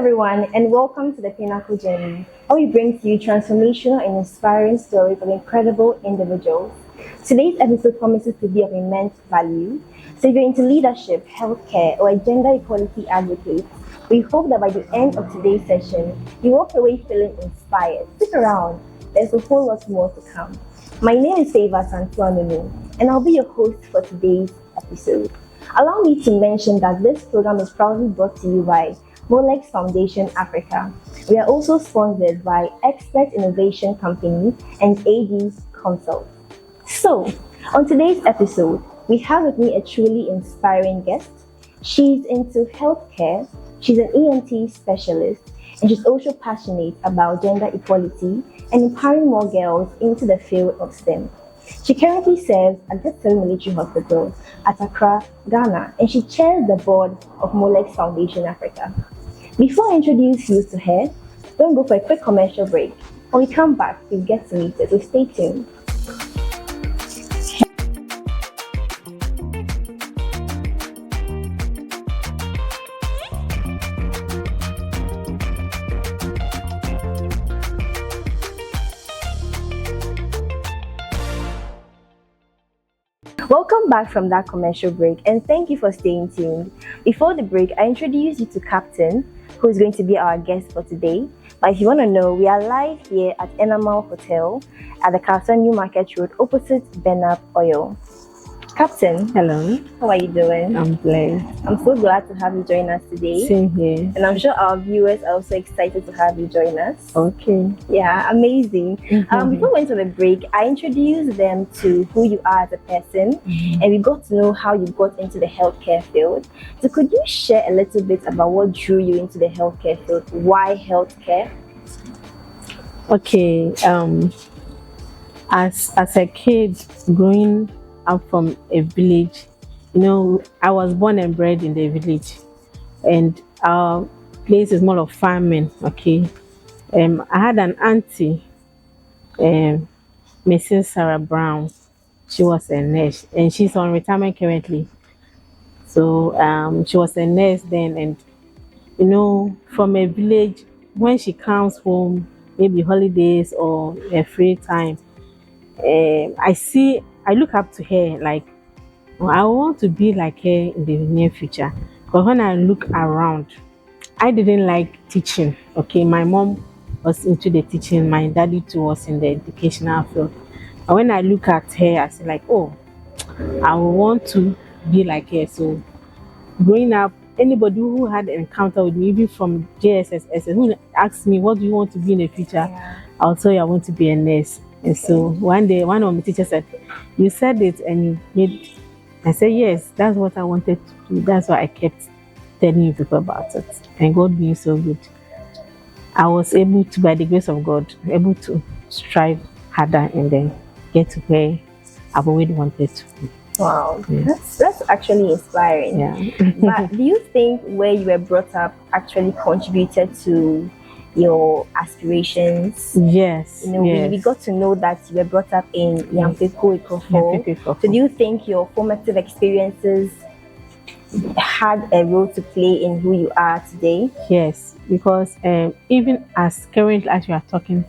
everyone, and welcome to the Pinnacle Journey, where we bring to you transformational and inspiring stories of incredible individuals. Today's episode promises to be of immense value. So, if you're into leadership, healthcare, or a gender equality advocate, we hope that by the end of today's session, you walk away feeling inspired. Stick around, there's a whole lot more to come. My name is Favour Santuanunu, and I'll be your host for today's episode. Allow me to mention that this program is proudly brought to you by Molex Foundation Africa. We are also sponsored by Expert Innovation Company and AD Consult. So, on today's episode, we have with me a truly inspiring guest. She's into healthcare, she's an ENT specialist, and she's also passionate about gender equality and empowering more girls into the field of STEM. She currently serves at the Military Hospital at Accra, Ghana, and she chairs the board of Molex Foundation Africa. Before I introduce you to her, don't go for a quick commercial break. When we come back, you'll get to meet her, so stay tuned. Welcome back from that commercial break, and thank you for staying tuned. Before the break, I introduced you to Captain, who is going to be our guest for today. But if you want to know, we are live here at Enamal Hotel at the Castle New Market Road opposite Benap Oil. Captain, hello. How are you doing? I'm blessed. I'm so glad to have you join us today. Same here. And I'm sure our viewers are also excited to have you join us. Okay. Yeah, amazing. Before we went to the break, I introduced them to who you are as a person, and we got to know how you got into the healthcare field. So could you share a little bit about what drew you into the healthcare field? Why healthcare? Okay. As a kid growing up from a village, I was born and bred in the village, and our place is more of farming. Okay. I had an auntie, Mrs. Sarah Brown. She was a nurse, and she's on retirement currently. So she was a nurse then, and from a village, when she comes home, maybe holidays or a free time, I look up to her like, I want to be like her in the near future. But when I look around, I didn't like teaching. Okay, my mom was into the teaching, my daddy too was in the educational field. But when I look at her, I say like, oh, I want to be like her. So growing up, anybody who had an encounter with me, even from JSS, who asked me, what do you want to be in the future? Yeah. I'll tell you, I want to be a nurse. And so one day, one of my teachers said, you said it and you made. I said, yes, that's what I wanted to do. That's why I kept telling you people about it. And God being so good, I was able to, by the grace of God, able to strive harder and then get to where I've always wanted to be. Wow, Yeah. that's actually inspiring. Yeah. But do you think where you were brought up actually contributed to your aspirations? Yes. We got to know that you were brought up in Yamfeko Ikofo. So do you think your formative experiences had a role to play in who you are today? Yes, because even as currently as we are talking,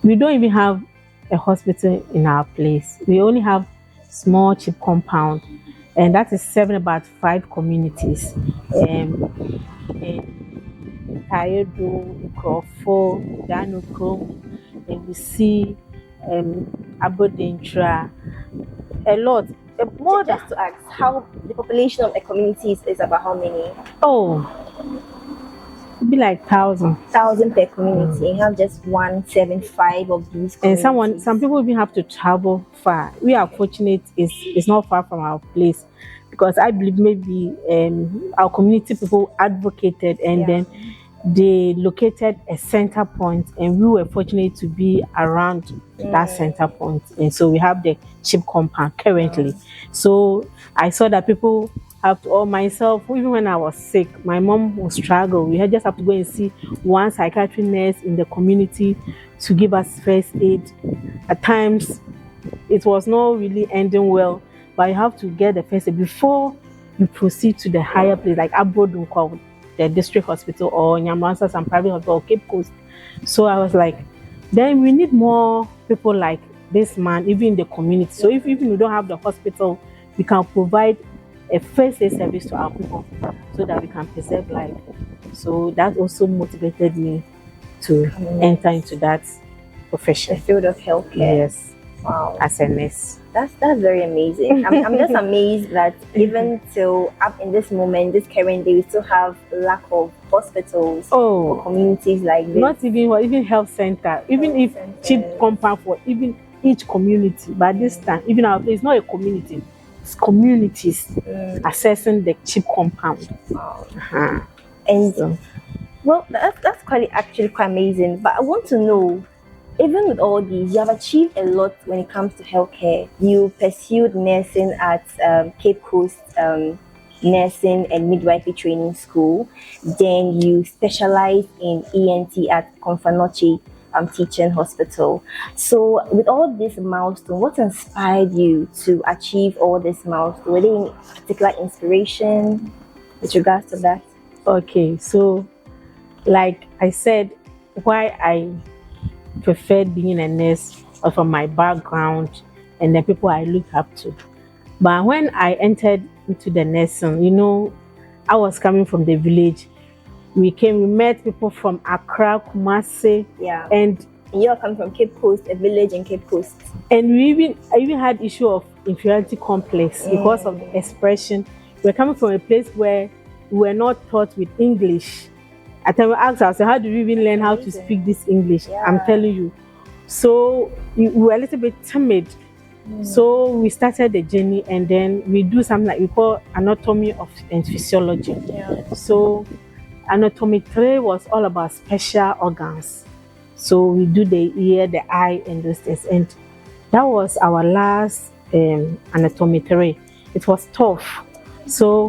we don't even have a hospital in our place. We only have small cheap compound, and that is serving about 5 communities. Tayedo, Nkrofo, Danukrom, and we see Abodentra, a lot. More Just to ask, how the population of the communities is about how many? It'd be like 1,000. 1,000 per community. You have just 175 of these communities. And some people even have to travel far. We are fortunate; it's not far from our place, because I believe maybe our community people advocated, and then they located a center point, and we were fortunate to be around that center point, and so we have the cheap compound currently. So I saw that people have to, or myself, even when I was sick, my mom would struggle. We had just have to go and see one psychiatric nurse in the community to give us first aid. At times, it was not really ending well, but you have to get the first aid before you proceed to the higher place, like Abroad, the district hospital or Nyamwansa, some private hospital or Cape Coast. So I was like, then we need more people like this man, even in the community. So if even we don't have the hospital, we can provide a first aid service to our people so that we can preserve life. So that also motivated me to enter into that profession. The field of healthcare. Yes. Wow. As a nurse. That's very amazing. I'm just amazed that even till up in this moment, this current day, we still have lack of hospitals or communities like this. Not even health center, even if cheap compound for even each community. But this time, even our place, not a community, it's communities accessing the cheap compound. Wow. And so, well, that's actually quite amazing. But I want to know, even with all these, you have achieved a lot when it comes to healthcare. You pursued nursing at Cape Coast Nursing and Midwifery Training School. Then you specialized in ENT at Confanoche Teaching Hospital. So with all this milestone, what inspired you to achieve all this milestone? Were there any particular inspiration with regards to that? Okay, so like I said, why I preferred being a nurse or from my background and the people I look up to. But when I entered into the nursing, you know, I was coming from the village. We met people from Accra, Kumasi, and you're coming from Cape Coast, a village in Cape Coast. And I even had issue of inferiority complex because of the expression. We're coming from a place where we were not taught with English. At the time we asked ourselves, how do we even learn how to speak this English? I'm telling you. So we were a little bit timid. So we started the journey, and then we do something like we call anatomy and physiology. So anatomy 3 was all about special organs. So we do the ear, the eye, and those things. And that was our last anatomy 3. It was tough. So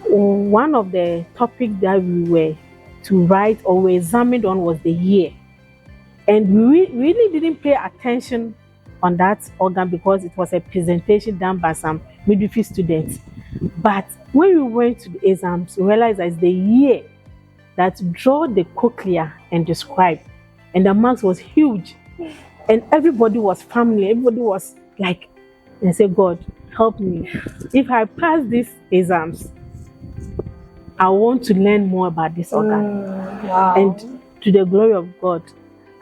one of the topics that we were to write or we examined on was the ear. And we really didn't pay attention on that organ because it was a presentation done by some midwifery students. But when we went to the exams, we realized that it's the ear that draw the cochlea and describe. And the marks was huge. And everybody was familiar. Everybody was like, and say, God, help me. If I pass these exams, I want to learn more about this organ. Wow. And to the glory of God,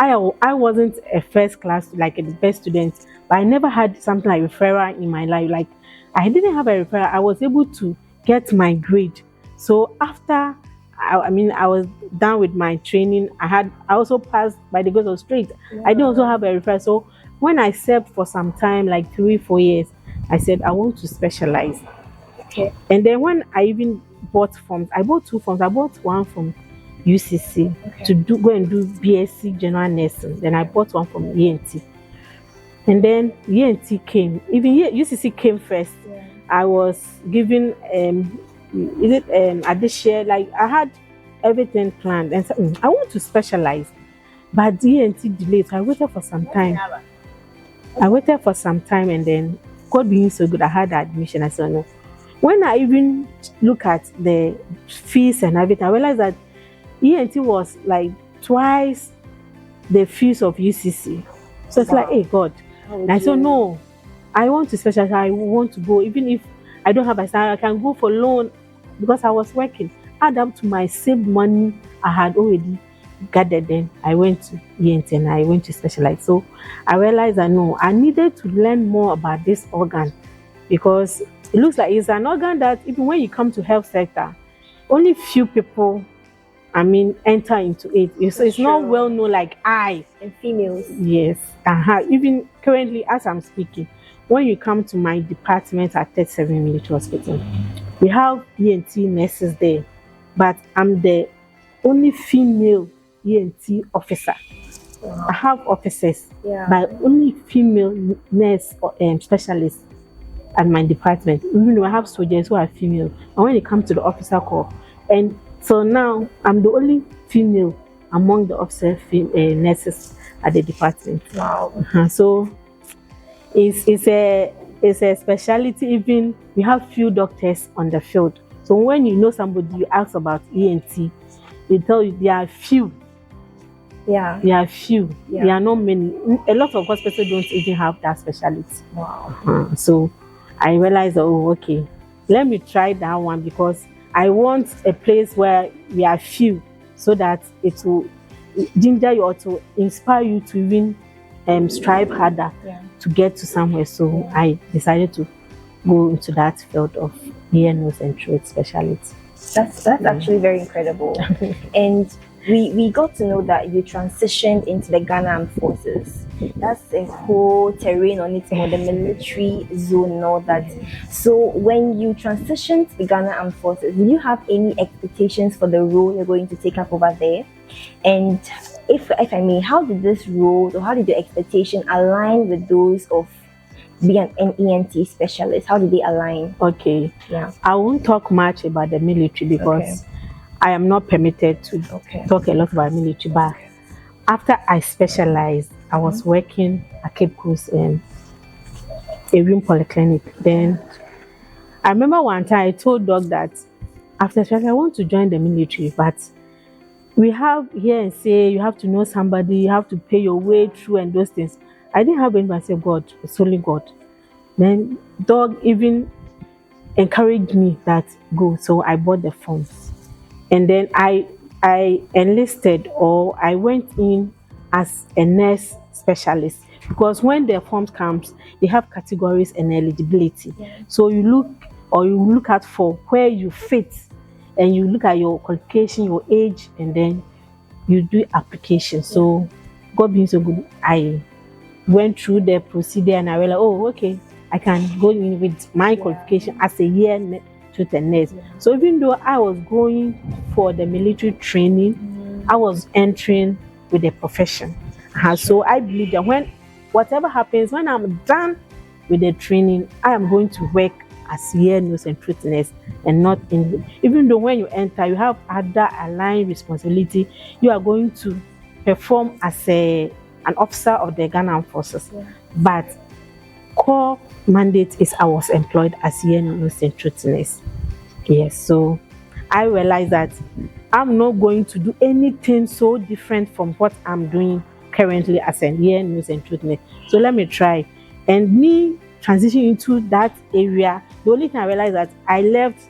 I wasn't a first class, like a best student, but I never had something like referral in my life. Like I didn't have a referral. I was able to get my grade. So after, I was done with my training. I also passed by the grace of straight. I didn't also have a referral. So when I served for some time, like 3-4 years, I said, I want to specialize. Okay. And then when I even bought forms, I bought 2 forms. I bought one from UCC to go and do BSc General Nursing. Then I bought one from ENT. And then ENT came. Even UCC came first. I was given, at this year, like I had everything planned. And so, I want to specialize. But ENT delayed. So I waited for some time. And then God being so good, I had the admission. I said, no. When I even look at the fees and everything, I realized that ENT was like twice the fees of UCC. So it's like, hey, God. And I said, no, I want to specialize. I want to go. Even if I don't have a salary, I can go for loan because I was working. Add up to my saved money I had already gathered. Then I went to ENT and I went to specialize. So I realized that no, I needed to learn more about this organ because it looks like it's an organ that even when you come to health sector, only few people, enter into it. So it's not well known like I. And females. Yes. Even currently, as I'm speaking, when you come to my department at 37 Military Hospital, we have ENT nurses there, but I'm the only female ENT officer. I have officers, but only female nurse or specialists at my department. Even though I have soldiers who are female, and when it comes to the officer corps, and so now I'm the only female among the officer nurses at the department. Wow. So it's a specialty. Even we have few doctors on the field, So when you know somebody, you ask about ENT, they tell you there are few. Yeah. There are few. Yeah. There are not many. A lot of hospitals don't even have that specialty. Wow. So I realized, oh, okay, let me try that one because I want a place where we are few, so that it will ginger you or to inspire you to even strive harder to get to somewhere. So I decided to go into that field of ear, nose, and throat specialty. That's actually very incredible. And we got to know that you transitioned into the Ghana Armed Forces. That's a whole terrain on its own, the military zone and all that. So when you transitioned to the Ghana Armed Forces, did you have any expectations for the role you're going to take up over there? And if I may, how did this role or how did your expectation align with those of being an ENT specialist? How did they align? Okay. Yeah. I won't talk much about the military because I am not permitted to talk a lot about military. But after I specialized, I was working at Cape Coast in a room polyclinic. Then I remember one time I told Doc that after special I want to join the military, but we have here and say you have to know somebody, you have to pay your way through and those things. I didn't have anybody say God, it's only God. Then Doc even encouraged me that go. So I bought the forms. And then I enlisted or I went in as a nurse specialist because when the forms comes, they have categories and eligibility. So you look at for where you fit and you look at your qualification, your age, and then you do application. So God being so good, I went through the procedure and I realized, oh, okay, I can go in with my qualification as a year to the nurse. So even though I was going for the military training, I was entering with the profession. So I believe that when whatever happens, when I'm done with the training, I am going to work as ear, nose, and throat nurse, and not in. Even though when you enter, you have other aligned responsibility. You are going to perform as an officer of the Ghana Armed Forces, but core mandate is I was employed as ear, nose, and throat nurse. Yes, so I realized that I'm not going to do anything so different from what I'm doing currently as an ear, nose, and throat nurse. So let me try. And me transitioning into that area, the only thing I realized that I left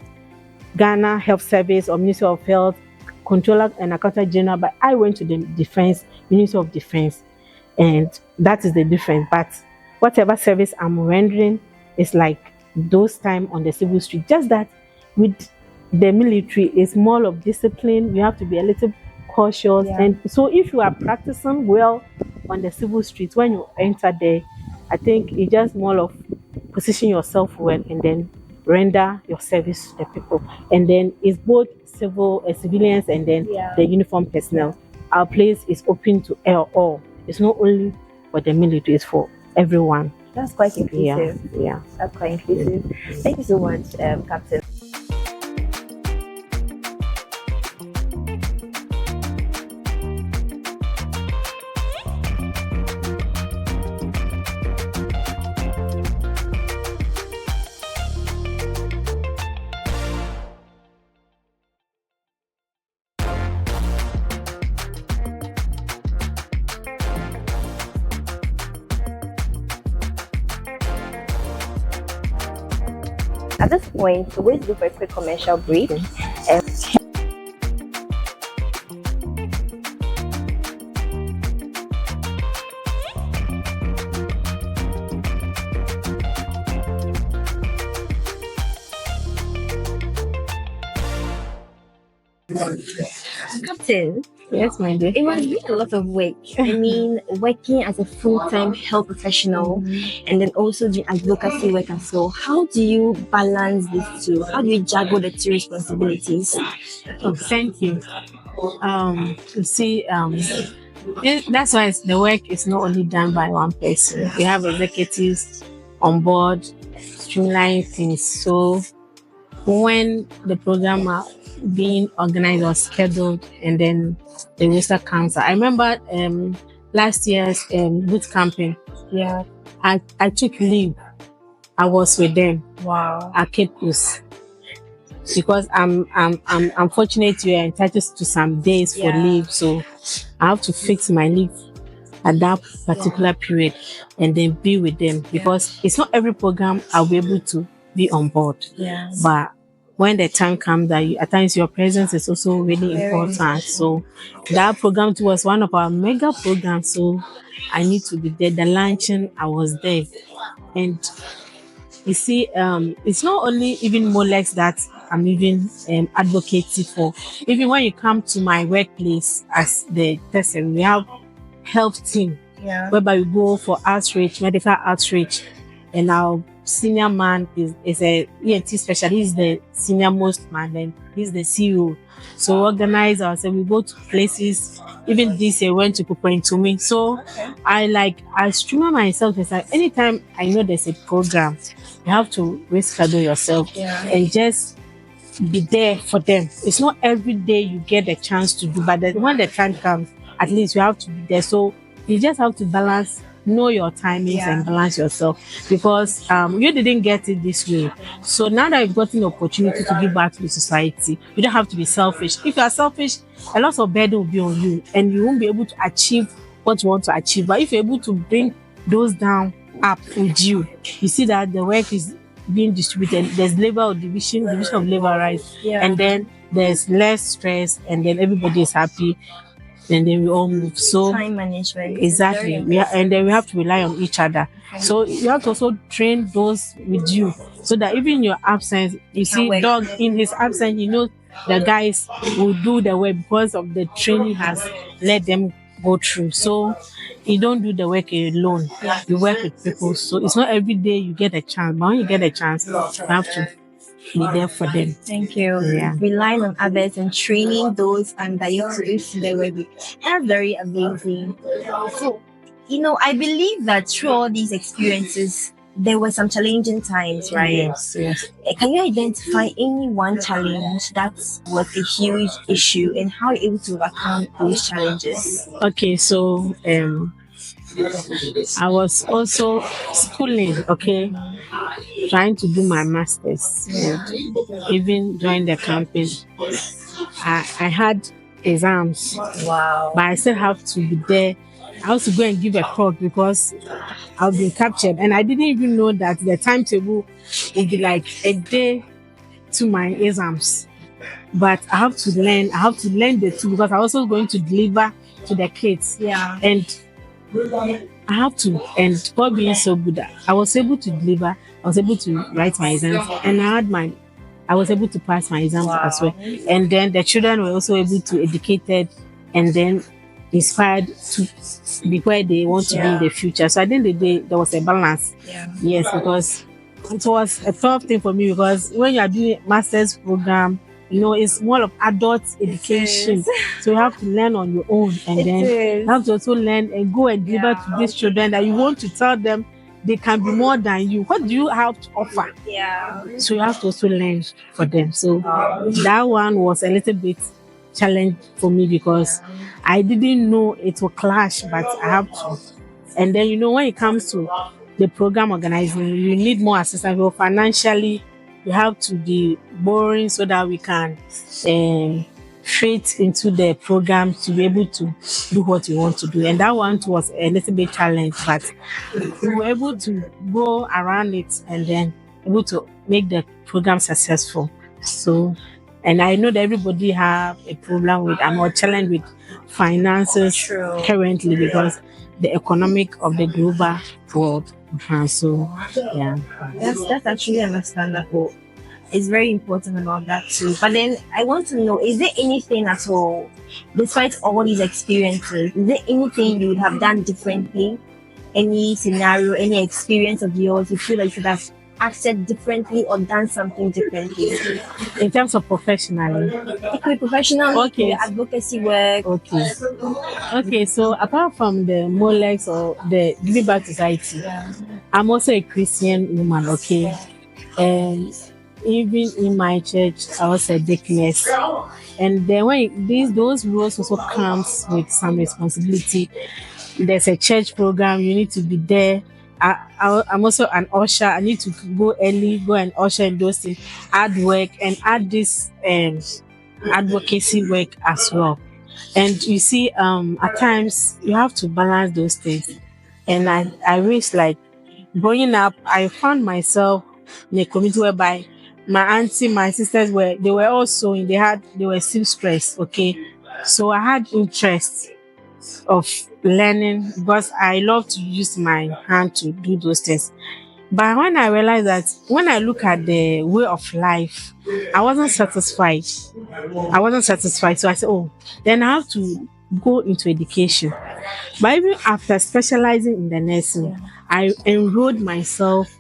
Ghana Health Service or Ministry of Health, Controller and Accountant General, but I went to the Defense, Ministry of Defense, and that is the difference. But whatever service I'm rendering is like those time on the civil street. Just that with the military, it's more of discipline. You have to be a little cautious, and so if you are practicing well on the civil streets, when you enter there, I think it's just more of position yourself well and then render your service to the people. And then it's both civilians and then the uniform personnel. Our place is open to all. It's not only for the military, it's for everyone. That's quite inclusive. Yeah. That's quite inclusive. Thank you so much, Captain. At this point, we're going to go for a quick commercial break. Captain, Yes, my dear. it must be a lot of work. I mean, working as a full-time health professional and then also doing advocacy work as well. How do you balance these two? How do you juggle the two responsibilities? Oh, thank you. You see, that's why the work is not only done by one person. We have executives on board, streamline things. So when the program are being organized or scheduled and then the roster comes out. I remember last year's boot camping. Yeah. I took leave. I was with them. Wow. At Cape Coast. because I'm fortunate you are entitled to some days for leave, so I have to fix my leave at that particular period and then be with them, because it's not every program I'll be able to be on board. But when the time comes that at times your presence is also really important. So that program too was one of our mega programs. So I need to be there. The luncheon, I was there. And you see, it's not only even Molex that I'm even advocating for. Even when you come to my workplace as the person, we have health team, whereby we go for outreach, medical outreach, and our senior man is a ENT specialist. He's the senior most man, and he's the CEO. So organize ourselves. We go to places. Even this year, went to Kupointumi. So I stream myself. It's like anytime I know there's a program, you have to reschedule yourself and just be there for them. It's not every day you get the chance to do, but when the time comes, at least you have to be there. So you just have to balance, know your timings and balance yourself, because you didn't get it this way. So now that you've gotten the opportunity to give back to the society, you don't have to be selfish. If you are selfish, a lot of burden will be on you and you won't be able to achieve what you want to achieve. But if you're able to bring those down up with you, you see that the work is being distributed. There's labor of division of labor, right? And then there's less stress, and then everybody is happy. And then we all move. So time management. Exactly. And then we have to rely on each other. So you have to also train those with you, so that even in your absence, you see dog in his absence, you know the guys will do the work because of the training has let them go through. So you don't do the work alone. You work with people. So it's not every day you get a chance, but when you get a chance, you have to be there for them. Thank you. Relying on others and training those that you produce their way. That's very amazing. So, I believe that through all these experiences, there were some challenging times, right? Yes. Can you identify any one challenge that was a huge issue, and how you're able to overcome those challenges? Okay, so I was also schooling, trying to do my master's. Even during the campus, I had exams. Wow. But I still have to be there. I also go and give a talk because I've been captured. And I didn't even know that the timetable would be like a day to my exams. But I have to learn the two, because I'm also going to deliver to the kids. And I have to, and God being so good, I was able to deliver, I was able to write my exams, and I was able to pass my exams as well. And then the children were also able to educated and then inspired to be where they want to be in the future. So at the end of the day, there was a balance. Yes, because it was a tough thing for me, because when you are doing master's program, it's more of adult education. So you have to learn on your own, and then you have to also learn and go and deliver to these children that you want to tell them they can be more than you. What do you have to offer? So you have to also learn for them. So that one was a little bit challenge for me, because I didn't know it would clash, but I have to. And then, when it comes to the program organizing, you need more assistance. Well, financially, you have to be borrowing so that we can fit into the program to be able to do what we want to do. And that one was a little bit challenge, but we were able to go around it and then able to make the program successful. So, and I know that everybody have a problem with, or challenge with finances currently, because the economic of the global world. So, that's actually understandable. It's very important about that too. But then I want to know, is there anything at all, despite all these experiences, is there anything you would have done differently? Any scenario, any experience of yours you feel like you should have acted differently or done something differently? In terms of professionally? It could be professional, advocacy work. Okay, so apart from the Molex or the Giving Back Society, I'm also a Christian woman, and even in my church, I was a deaconess. And then when those roles also comes with some responsibility, there's a church program, you need to be there. I'm also an usher. I need to go early, go and usher in those things, add work and add this advocacy work as well. And you see, at times you have to balance those things. And I wish like growing up, I found myself in a community whereby my auntie, my sisters were all sewing. They were seamstress. Okay, so I had interest of learning because I love to use my hand to do those things. But when I realized that when I look at the way of life, I wasn't satisfied. I wasn't satisfied. So I said, oh, then I have to go into education. But even after specializing in the nursing, I enrolled myself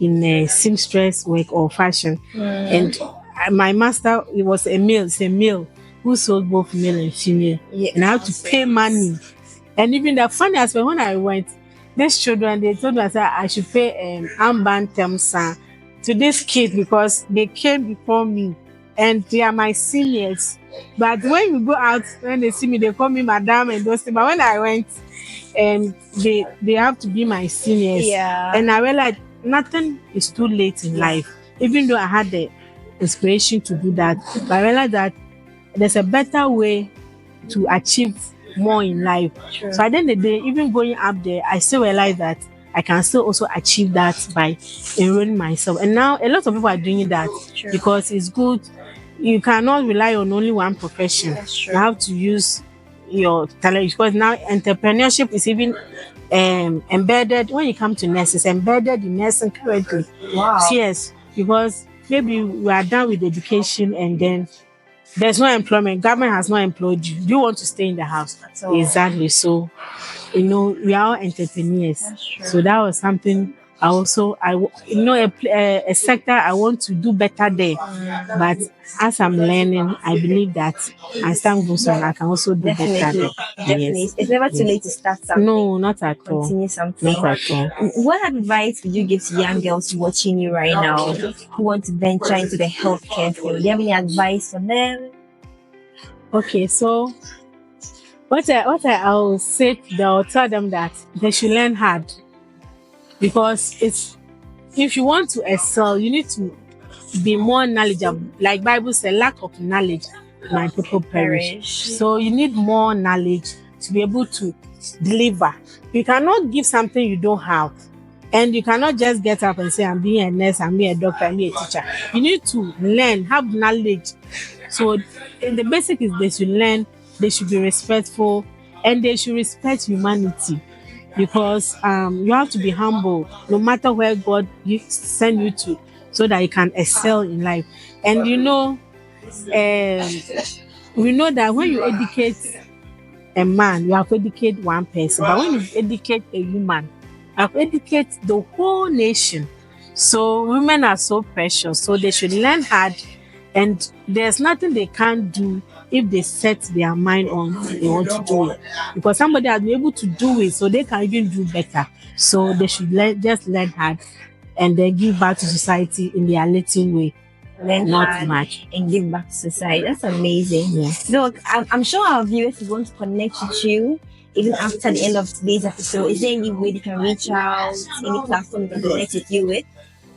in a seamstress work or fashion. And my master, it was a male, it's a male who sold both male and female. And I had to pay money. And even the funny aspect, when I went, these children, they told me that I should pay armband temsa to these kids because they came before me and they are my seniors. But when you go out, when they see me, they call me madam and those things. But when I went, they have to be my seniors. Yeah. And I realized nothing is too late in life. Even though I had the inspiration to do that, but I realized that there's a better way to achieve more in life. True. So at the end of the day, even going up there, I still realize that I can still also achieve that by enrolling myself. And now a lot of people are doing that. True. Because it's good. You cannot rely on only one profession. That's true. You have to use your talent because now entrepreneurship is even embedded when you come to nurses, embedded in nursing currently. Wow. Yes, because maybe we are done with education and then there's no employment. Government has not employed you. Do you want to stay in the house? Exactly. So, we are all entrepreneurs. That's true. So that was something a sector I want to do better there. But as I'm learning, I believe that as time goes on, I can also do better there. Definitely. Yes. It's never too late to start something. No, not at all. Continue something. Not at all. What advice would you give to young girls watching you right now who want to venture into the healthcare field? Do you have any advice for them? Okay, so what I will say to them, I'll tell them that they should learn hard. Because if you want to excel, you need to be more knowledgeable. Like Bible says, lack of knowledge, my people perish. So you need more knowledge to be able to deliver. You cannot give something you don't have. And you cannot just get up and say, I'm being a nurse, I'm being a doctor, I'm being a teacher. You need to learn, have knowledge. So the basic is they should learn, they should be respectful, and they should respect humanity. Because you have to be humble no matter where God send you to so that you can excel in life. And we know that when you educate a man, you have to educate one person. But when you educate a woman, you have to educate the whole nation. So women are so precious. So they should learn hard. And there's nothing they can't do if they set their mind on they want to do it. Because somebody has been able to do it, so they can even do better. So they should just learn hard and then give back to society in their little way. Learn Not hard much. and give back to society. That's amazing. Yeah. So I'm sure our viewers is going to connect with you even after the end of today's episode. Is there any way they can reach out, any platform they can connect with you with?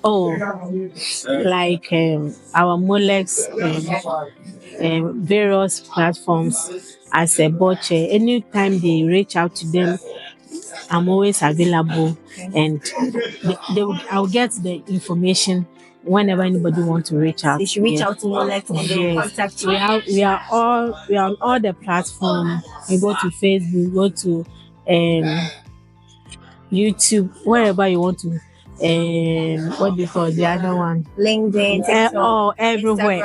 Oh, like our Molex, various platforms as a butcher. Anytime they reach out to them, I'm always available, and I'll get the information whenever anybody wants to reach out. They should reach out to Molex and they will contact you. We are on all the platforms. We go to Facebook, go to YouTube, wherever you want to. What do you call the other one? LinkedIn, TikTok, everywhere.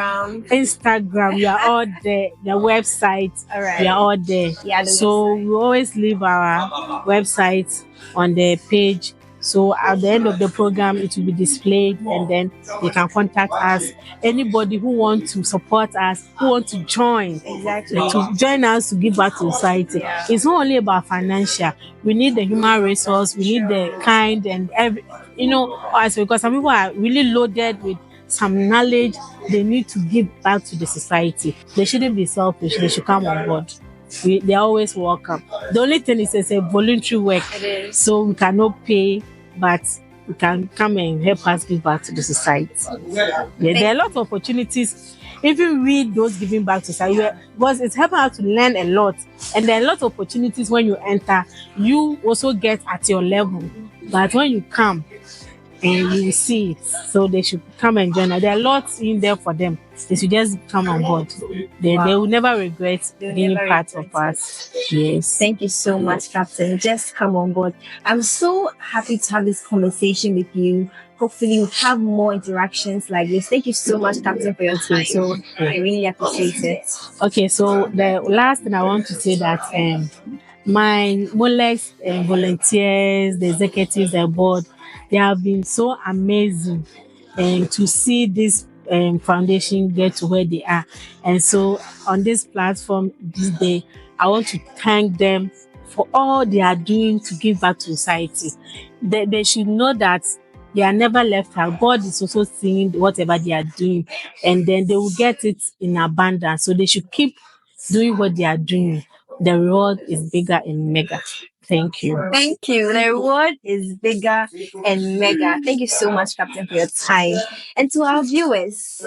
Instagram, we are all there. The website, we are all there. Yeah, so we always leave our website on the page. So at the end of the program, it will be displayed, and then they can contact us. Anybody who wants to support us, who wants to join, to join us to give back to society. Yeah. It's not only about financial. We need the human resource. We need the kind and because some people are really loaded with some knowledge. They need to give back to the society. They shouldn't be selfish. They should come on board. They're always welcome. The only thing is it's a voluntary work, so we cannot pay but we can come and help us give back to the society. Yeah, there are a lot of opportunities. Even with those giving back to society, because it's helping us to learn a lot, and there are a lot of opportunities when you enter. You also get at your level, but when you come, and you will see it. So they should come and join us. There are lots in there for them. They should just come on board. They will never regret being part of us. Yes. Thank you so much, Captain. Just come on board. I'm so happy to have this conversation with you. Hopefully, we'll have more interactions like this. Thank you so much, Captain, for your time. So I really appreciate it. Okay, so the last thing I want to say that my Molex volunteers, the executives, the board, they have been so amazing to see this foundation get to where they are. And so on this platform this day, I want to thank them for all they are doing to give back to society. They should know that they are never left out. God is also seeing whatever they are doing, and then they will get it in abundance. So they should keep doing what they are doing. The reward is bigger and mega. Thank you. Thank you. The reward is bigger and mega. Thank you so much, Captain, for your time. And to our viewers,